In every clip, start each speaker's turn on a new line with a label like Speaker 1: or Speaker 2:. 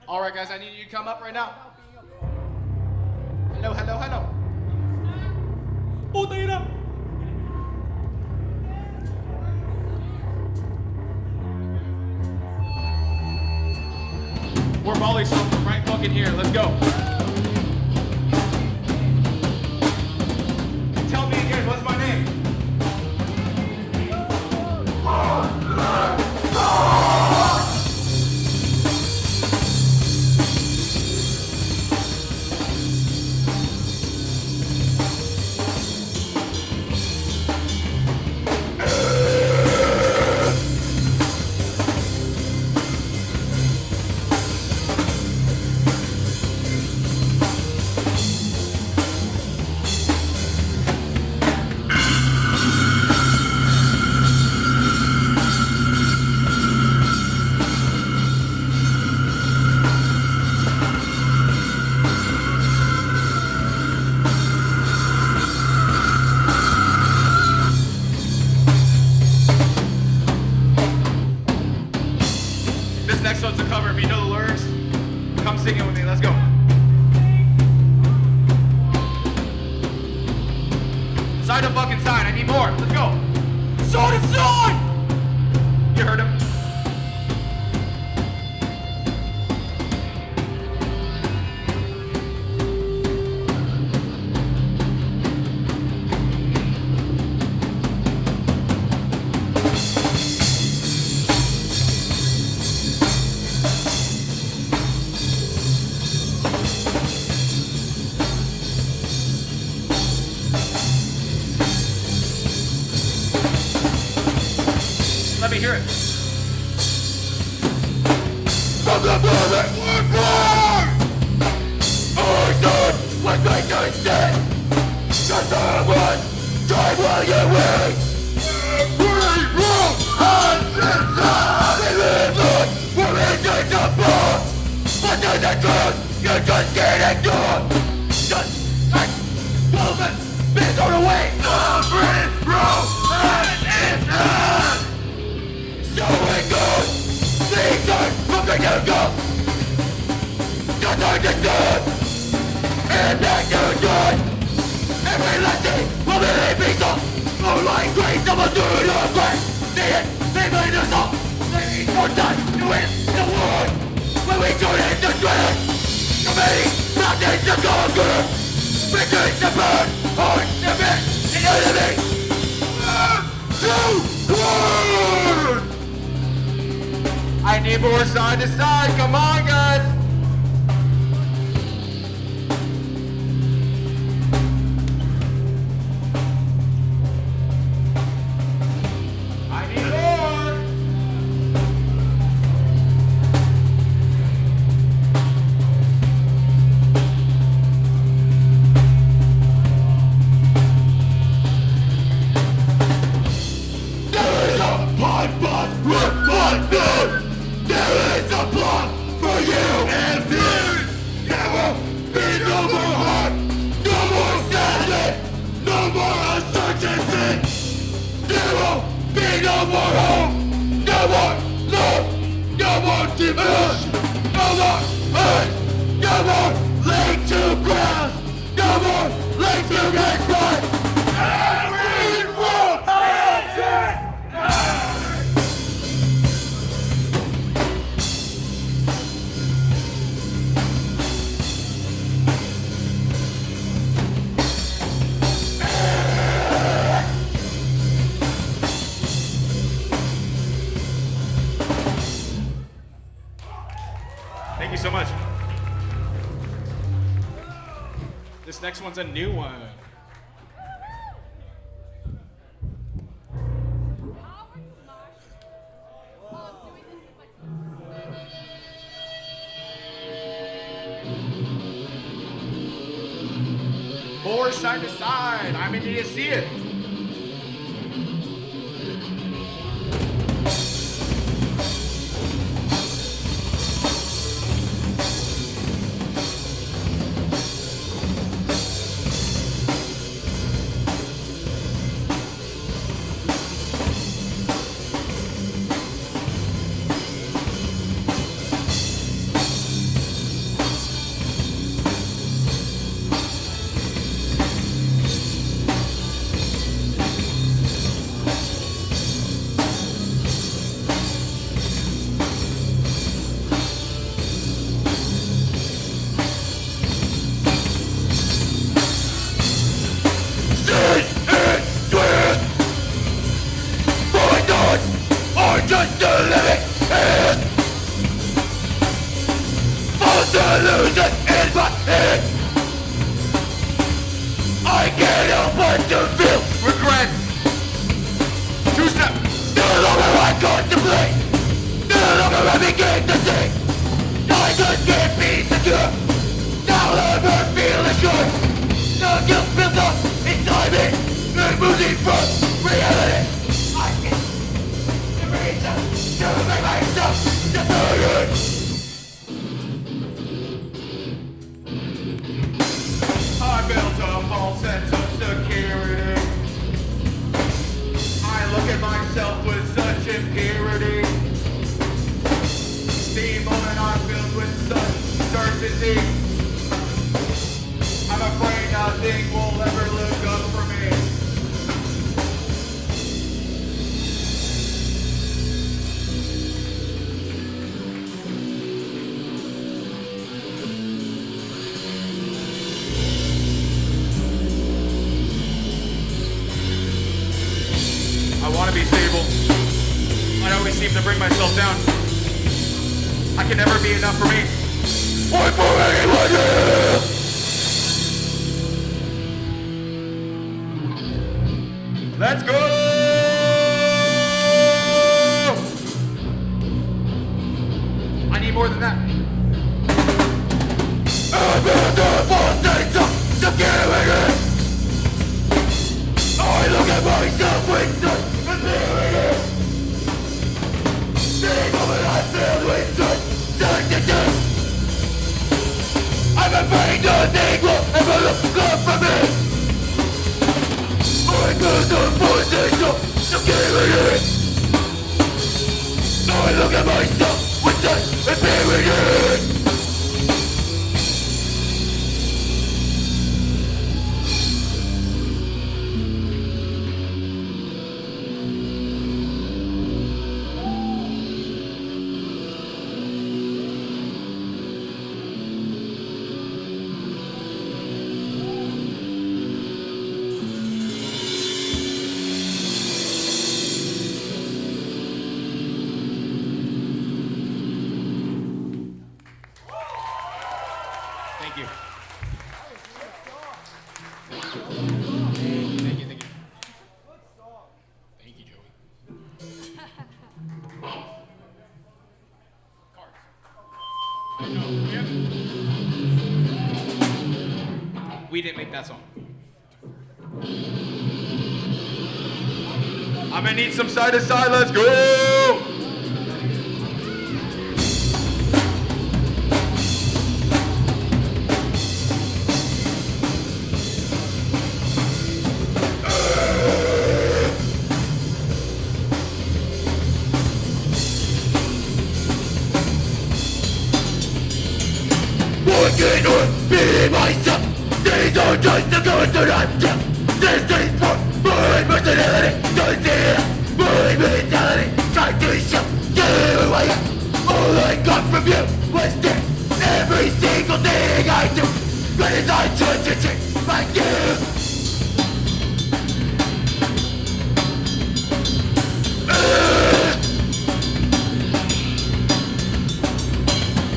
Speaker 1: All right, guys, I need you to come up right now. Hello, hello, hello. Puta ina. We're BALISONG right fucking here. Let's go. Tell me again, what's my name? Next one's a cover. If you know the lyrics, come sing it with me. Let's go. Side to fucking side. I need more. Let's go. Side to side. You heard him. Let me hear it. From the moment we're born, our son was made to sin. Just someone, time while you wait. Every room has its side. We live on, we're in the bar. But there's the truth, you just can't ignore. Just like movement, be thrown away. Every room has its side. So it goes, things are from the get-go. Just understood, and then you're done. Every lesson will be a piece of moonlight grace of a dude of grace. See it, they made us all. They need more time to win the war. When we join in the dread, committing nothing to conquer. Victories to burn, heart to bend, the enemy. To war! I need more side to side. Come on, guys. I need more. There is a podcast with one dude. There is a plot for you and me. There will be no more heart, no more sadness, no more uncertainty. There will be no more hope, no more love, no more devotion, no more hurt, no more leg to ground, no more leg to get right. Everyone has it. Thank you so much. This next one's a new one. More side to side. I need to see it. solution in my head. I can't help but to feel regret. Two steps. No longer I contemplate. No longer I begin to see. I just can't be secure. Now ever feel assured. No guilt built up inside me. And moving from reality. I get the reason to make myself defeated. I built a false sense of security. I look at myself with such impurity. The moment I'm filled with such certainty. I'm afraid nothing will ever look up for me. I want to be stable. I always seem to bring myself down. I can never be enough for me. Or for anyone else. Let's go! I need more than that. I'm in the fountains of security. I look at myself with such ability. The moment I feel with such certainty. I'm afraid nothing will ever look good for me. I build the forces of security. I look at myself with such ability. Thank you. Thank you. Thank you, Joey. Cards. No, we didn't make that song. I'm gonna need some side to side, let's go! Working or being myself. These are just the goods that I'm just. This is for my personality. Don't see it. My mentality. Trying to show you who I am. All I got from you was this. Every single thing I do. But it's I try to change like you.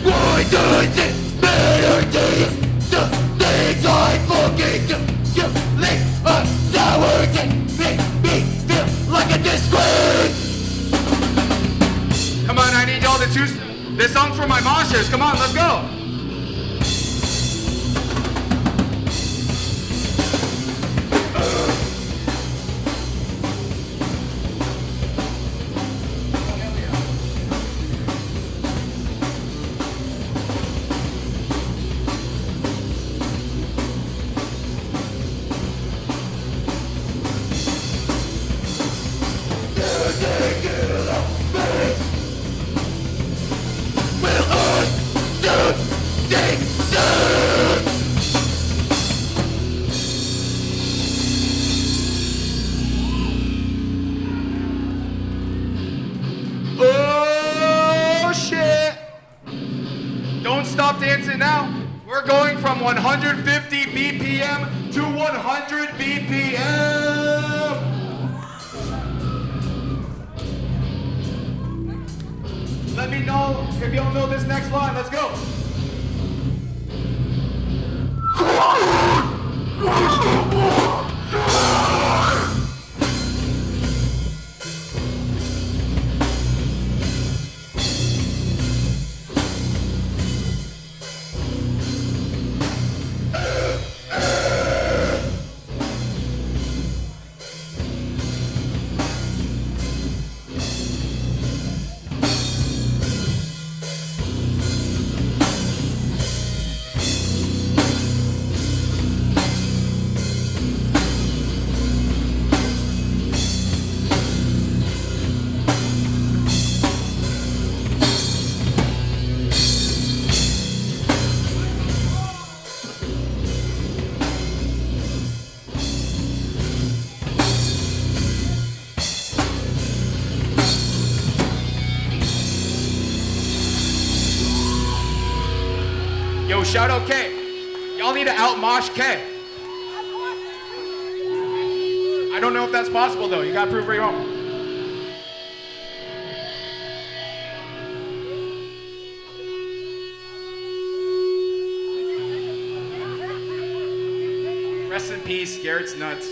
Speaker 1: Why does it matter to you? The things I'm looking to. You leave a sour taste. Make me feel like a disgrace. Come on, I need y'all to choose this song for my moshers. Come on, let's go. Oh shit! Don't stop dancing now. We're going from 150 BPM to 100 BPM. Let me know if y'all know this next line. Let's go.
Speaker 2: Yo, shout out K. Y'all need to out mosh K. I don't know if that's possible though. You gotta prove where you are. Rest in peace, Garrett's nuts.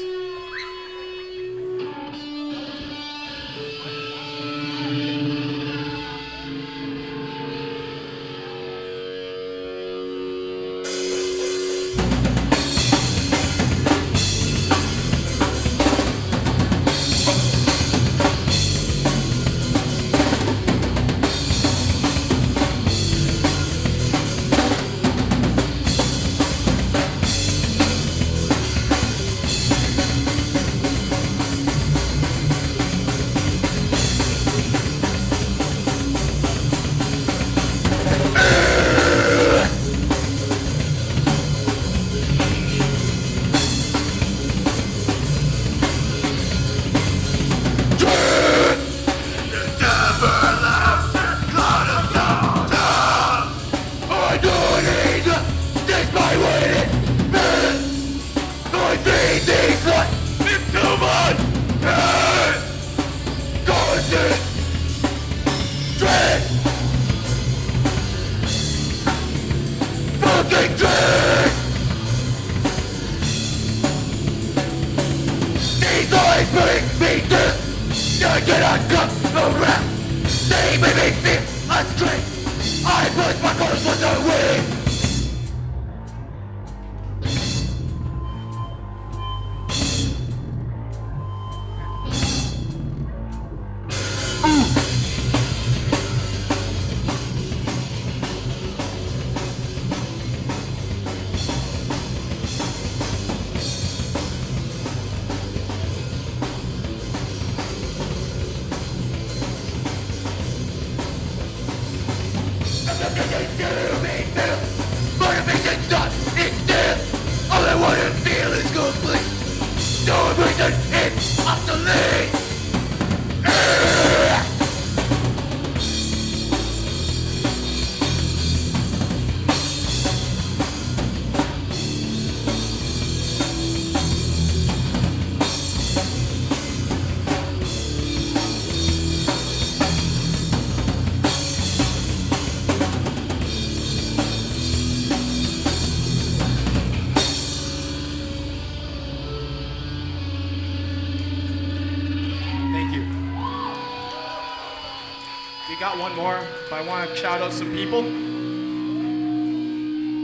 Speaker 2: One more, but I want to shout out some people.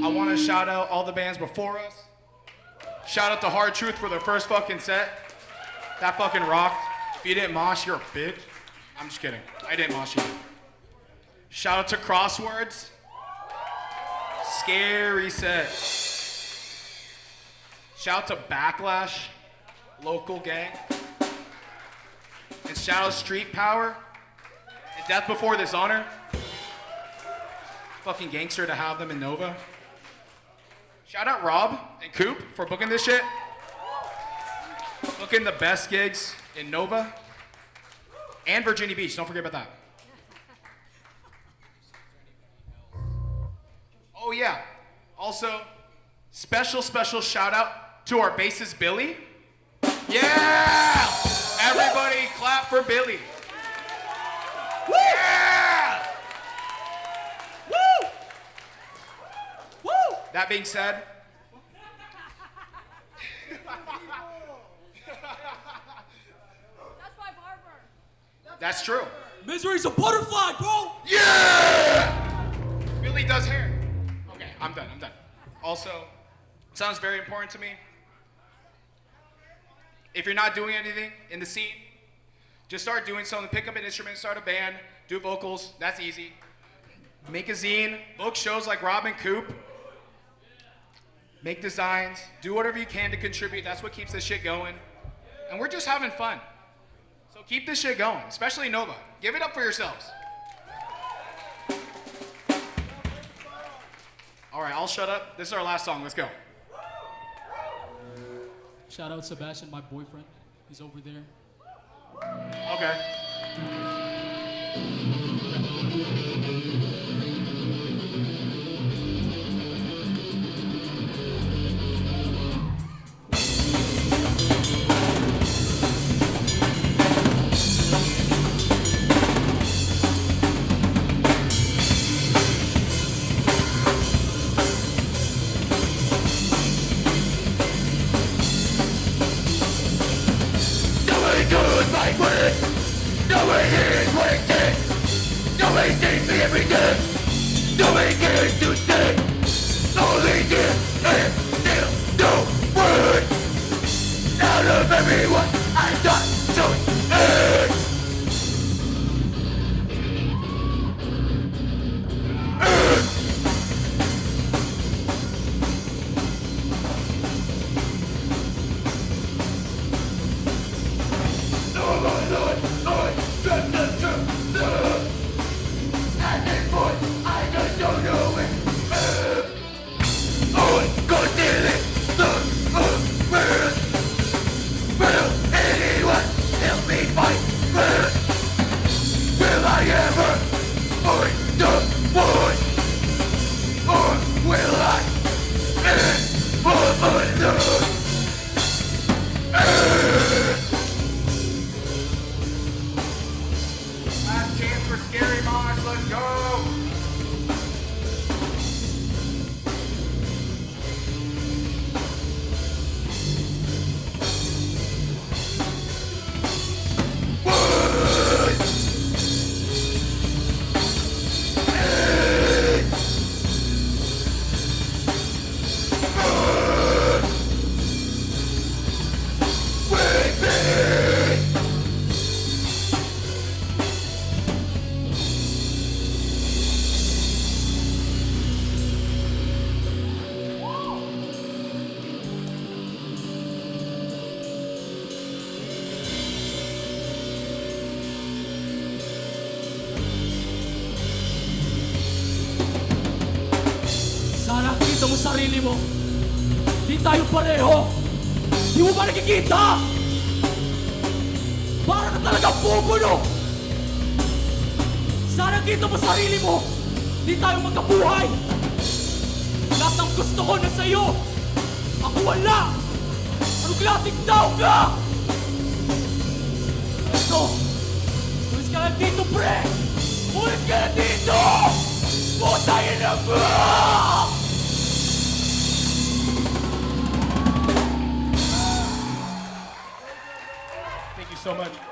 Speaker 2: I want to shout out all the bands before us. Shout out to Hard Truth for their first fucking set. That fucking rocked. If you didn't mosh, you're a bitch. I'm just kidding. I didn't mosh either. Shout out to Crosswords. Scary set. Shout out to Backlash, local gang. And shout out Street Power. And Death Before Dishonor. Fucking gangster to have them in Nova. Shout out Rob and Coop for booking this shit. Booking the best gigs in Nova. And Virginia Beach, don't forget about that. Oh yeah, also, special shout out to our bassist Billy. Yeah! Everybody clap for Billy. Yeah! Woo! Woo! That being said, that's true.
Speaker 3: Misery's a butterfly, bro!
Speaker 2: Yeah! Billy does hair. Okay, I'm done. Also, sounds very important to me. If you're not doing anything in the scene, just start doing something. Pick up an instrument, start a band, do vocals. That's easy. Make a zine, book shows like Rob and Coop. Make designs, do whatever you can to contribute. That's what keeps this shit going. And we're just having fun. So keep this shit going, especially Nova. Give it up for yourselves. All right, I'll shut up. This is our last song. Let's go.
Speaker 3: Shout out Sebastian, my boyfriend. He's over there.
Speaker 2: Okay.
Speaker 3: Sana kita mo sarili mo. Di tayo pareho. Di mo ba nakikita? Para ka talagang pupuno. Sana kita mo sarili mo. Di tayo magkabuhay. Lahat ng gusto ko na sa'yo. Ako wala. Anong klaseng tao ka? Ito. Ulis ka lang dito, pre. Ulis ka lang dito. Putayin na mo!
Speaker 2: Thank you so much.